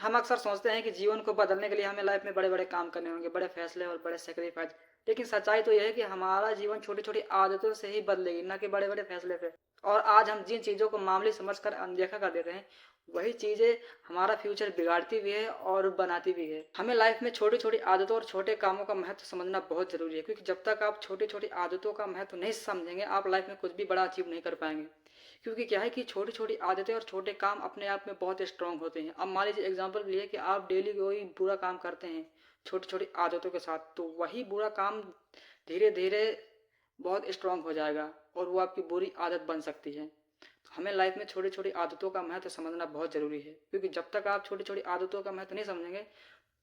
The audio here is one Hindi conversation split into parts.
हम अक्सर सोचते हैं कि जीवन को बदलने के लिए हमें लाइफ में बड़े-बड़े काम करने होंगे, बड़े फैसले और बड़े सैक्रिफाइस। लेकिन सच्चाई तो ये है कि हमारा जीवन छोटी-छोटी आदतों से ही बदलेगी, ना कि बड़े-बड़े फैसले से। और आज हम जिन चीज़ों को मामूली समझकर अनदेखा कर देते हैं, वही चीज़ें हमारा फ्यूचर बिगाड़ती भी है और बनाती भी है। हमें लाइफ में छोटी-छोटी आदतों और छोटे कामों का महत्व समझना बहुत ज़रूरी है, क्योंकि जब तक आप छोटी-छोटी आदतों का महत्व नहीं समझेंगे, आप लाइफ में कुछ भी बड़ा अचीव नहीं कर पाएँगे। क्योंकि क्या है कि छोटी-छोटी आदतें और छोटे काम अपने आप में बहुत स्ट्रॉन्ग होते हैं। अब मान लीजिए एग्ज़ाम्पल लिए कि आप डेली कोई बुरा काम करते हैं, छोटी-छोटी आदतों के साथ, तो वही बुरा काम धीरे-धीरे बहुत स्ट्रॉन्ग हो जाएगा और वो आपकी बुरी आदत बन सकती है। तो हमें लाइफ में छोटी-छोटी आदतों का महत्व समझना बहुत ज़रूरी है, क्योंकि जब तक आप छोटी-छोटी आदतों का महत्व नहीं समझेंगे,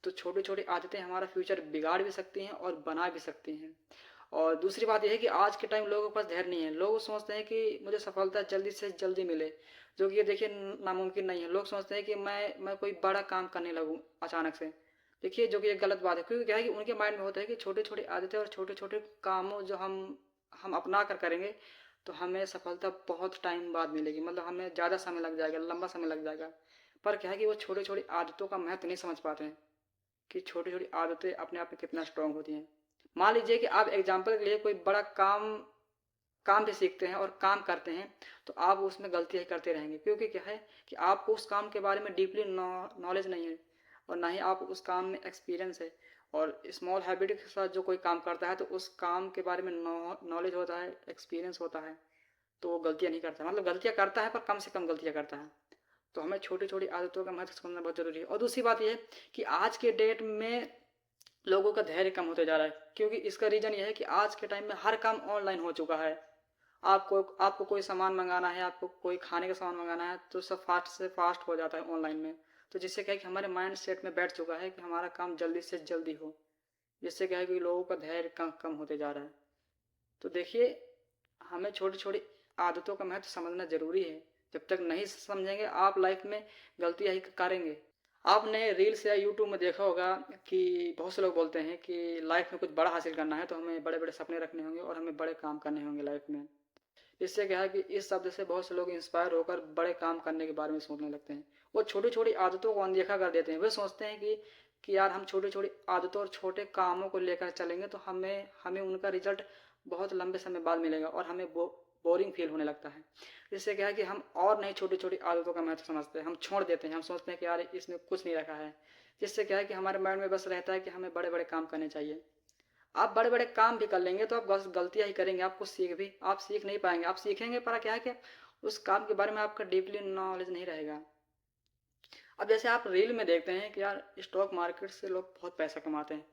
तो छोटी-छोटी आदतें हमारा फ्यूचर बिगाड़ भी सकती हैं और बना भी सकती हैं। और दूसरी बात ये है कि आज के टाइम लोगों के पास धैर्य नहीं है। लोग सोचते हैं कि मुझे सफलता जल्दी से जल्दी मिले, जो कि ये देखिए नामुमकिन नहीं है। लोग सोचते हैं कि मैं कोई बड़ा काम करने लगूँ अचानक से। देखिए जो कि एक गलत बात है, क्योंकि क्या है कि उनके माइंड में होता है कि छोटी-छोटी आदतें और छोटे-छोटे कामों जो हम अपना कर करेंगे, तो हमें सफलता बहुत टाइम बाद मिलेगी। मतलब हमें ज़्यादा समय लग जाएगा, लंबा समय लग जाएगा। पर क्या है कि वो छोटी-छोटी आदतों का महत्व नहीं समझ पाते हैं। कि छोटी-छोटी आदतें अपने आप में कितना स्ट्रॉन्ग होती हैं। मान लीजिए कि आप एग्ज़ाम्पल के लिए कोई बड़ा काम काम भी सीखते हैं और काम करते हैं, तो आप उसमें गलतियाँ ही करते रहेंगे, क्योंकि क्या है कि आपको उस काम के बारे में डीपली नॉलेज नहीं है और ना ही आप उस काम में एक्सपीरियंस है। और स्मॉल हैबिट के साथ जो कोई काम करता है, तो उस काम के बारे में नॉलेज होता है, एक्सपीरियंस होता है, तो वो गलतियाँ नहीं करता। मतलब गलतियाँ करता है पर कम से कम गलतियाँ करता है। तो हमें छोटी-छोटी आदतों का महत्व समझना बहुत ज़रूरी है। और दूसरी बात ये है कि आज के डेट में लोगों का धैर्य कम होते जा रहा है, क्योंकि इसका रीज़न ये है कि आज के टाइम में हर काम ऑनलाइन हो चुका है। आपको आपको कोई सामान मंगाना है, आपको कोई खाने का सामान मंगाना है, तो सब फास्ट से फास्ट हो जाता है ऑनलाइन में। तो जिससे क्या है कि हमारे माइंड सेट में बैठ चुका है कि हमारा काम जल्दी से जल्दी हो। जिससे क्या है कि लोगों का धैर्य कम कम होते जा रहा है। तो देखिए, हमें छोटी-छोटी आदतों का महत्व समझना ज़रूरी है। जब तक नहीं समझेंगे, आप लाइफ में गलतियाँ ही करेंगे। आपने रील्स या यूट्यूब में देखा होगा कि बहुत से लोग बोलते हैं कि लाइफ में कुछ बड़ा हासिल करना है, तो हमें बड़े-बड़े सपने रखने होंगे और हमें बड़े काम करने होंगे लाइफ में। इससे क्या है कि इस शब्द से बहुत से लोग इंस्पायर होकर बड़े काम करने के बारे में सोचने लगते हैं। वो छोटी-छोटी आदतों को अनदेखा कर देते हैं। वे सोचते हैं कि यार हम छोटी-छोटी आदतों और छोटे कामों को लेकर चलेंगे, तो हमें हमें उनका रिजल्ट बहुत लंबे समय बाद मिलेगा और हमें बोरिंग फील होने लगता है। इससे क्या है कि हम और नई छोटी-छोटी आदतों का महत्व समझते हैं। हम छोड़ देते हैं, हम सोचते हैं कि यार इसमें कुछ नहीं रखा है। जिससे क्या है कि हमारे माइंड में बस रहता है कि हमें बड़े-बड़े काम करने चाहिए। आप बड़े-बड़े काम भी कर लेंगे तो आप बस गलतियाँ ही करेंगे, आपको आप सीख नहीं पाएँगे। आप सीखेंगे पर क्या है कि उस काम के बारे में आपका डीपली नॉलेज नहीं रहेगा। अब जैसे आप रील में देखते हैं कि यार स्टॉक मार्केट से लोग बहुत पैसा कमाते हैं।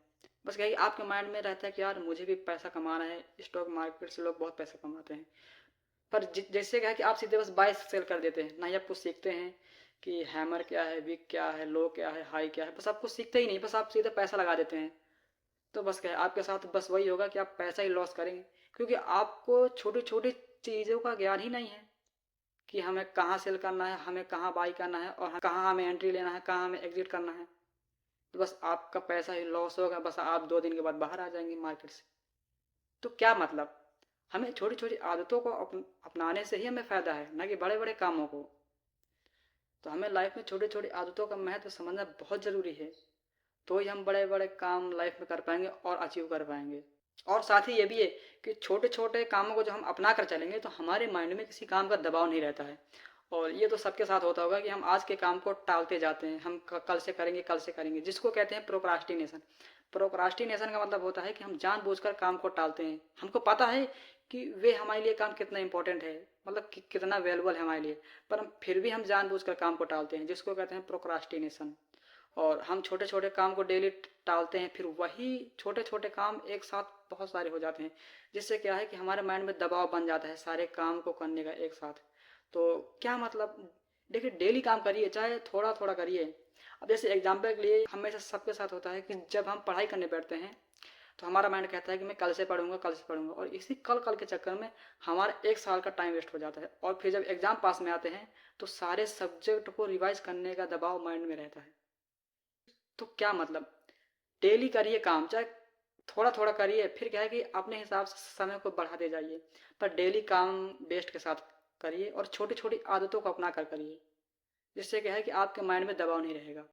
बस क्या है कि आपके माइंड में रहता है कि यार मुझे भी पैसा कमाना है, स्टॉक मार्केट से लोग बहुत पैसा कमाते हैं। पर जैसे क्या है कि आप सीधे बस बाय सेल कर देते हैं, ना ही आप कुछ सीखते हैं कि हैमर क्या है, विक क्या है, लो क्या है, हाई क्या है। बस आप कुछ सीखते ही नहीं, बस आप सीधे पैसा लगा देते हैं। तो बस क्या है आपके साथ बस वही होगा कि आप पैसा ही लॉस करेंगे, क्योंकि आपको छोटी-छोटी चीज़ों का ज्ञान ही नहीं है कि हमें कहाँ सेल करना है, हमें कहाँ बाई करना है और कहाँ हमें एंट्री लेना है, कहाँ हमें एग्जिट करना है। तो बस आपका पैसा ही लॉस होगा, बस आप 2 दिन के बाद बाहर आ जाएंगे मार्केट से। तो क्या मतलब, हमें छोटी-छोटी आदतों को अपनाने से ही हमें फ़ायदा है, ना कि बड़े-बड़े कामों को। तो हमें लाइफ में छोटी-छोटी आदतों का महत्व समझना बहुत ज़रूरी है। तो ही हम बड़े-बड़े काम लाइफ में कर पाएँगे और अचीव कर पाएँगे। और साथ ही ये भी है कि छोटे-छोटे कामों को जो हम अपना कर चलेंगे, तो हमारे माइंड में किसी काम का दबाव नहीं रहता है। और ये तो सबके साथ होता होगा कि हम आज के काम को टालते जाते हैं, हम कल से करेंगे, कल से करेंगे, जिसको कहते हैं प्रोक्रास्टिनेशन। प्रोक्रास्टिनेशन का मतलब होता है कि हम जानबूझकर काम को टालते हैं। हमको पता है कि वे हमारे लिए काम कितना इंपॉर्टेंट है, मतलब कि कितना वैल्यूबल है हमारे लिए, पर फिर भी हम जानबूझकर काम को टालते हैं, जिसको कहते हैं प्रोक्रास्टिनेशन। और हम छोटे-छोटे काम को डेली टालते हैं, फिर वही छोटे-छोटे काम एक साथ बहुत सारे हो जाते हैं, जिससे क्या है कि हमारे माइंड में दबाव बन जाता है सारे काम को करने का एक साथ। तो क्या मतलब, देखिए डेली काम करिए, चाहे थोड़ा-थोड़ा करिए। अब जैसे एग्जाम्पल के लिए हमेशा सबके साथ होता है कि जब हम पढ़ाई करने बैठते हैं, तो हमारा माइंड कहता है कि मैं कल से पढ़ूंगा, कल से पढ़ूंगा, और इसी कल-कल के चक्कर में हमारा 1 साल का टाइम वेस्ट हो जाता है। और फिर जब एग्जाम पास में आते हैं, तो सारे सब्जेक्ट को रिवाइज करने का दबाव माइंड में रहता है। तो क्या मतलब, डेली करिए काम, चाहे थोड़ा थोड़ा करिए, फिर क्या है कि अपने हिसाब से समय को बढ़ाते जाइए, पर डेली काम बेस्ट के साथ करिए और छोटी छोटी आदतों को अपना कर करिए, जिससे क्या है कि आपके माइंड में दबाव नहीं रहेगा।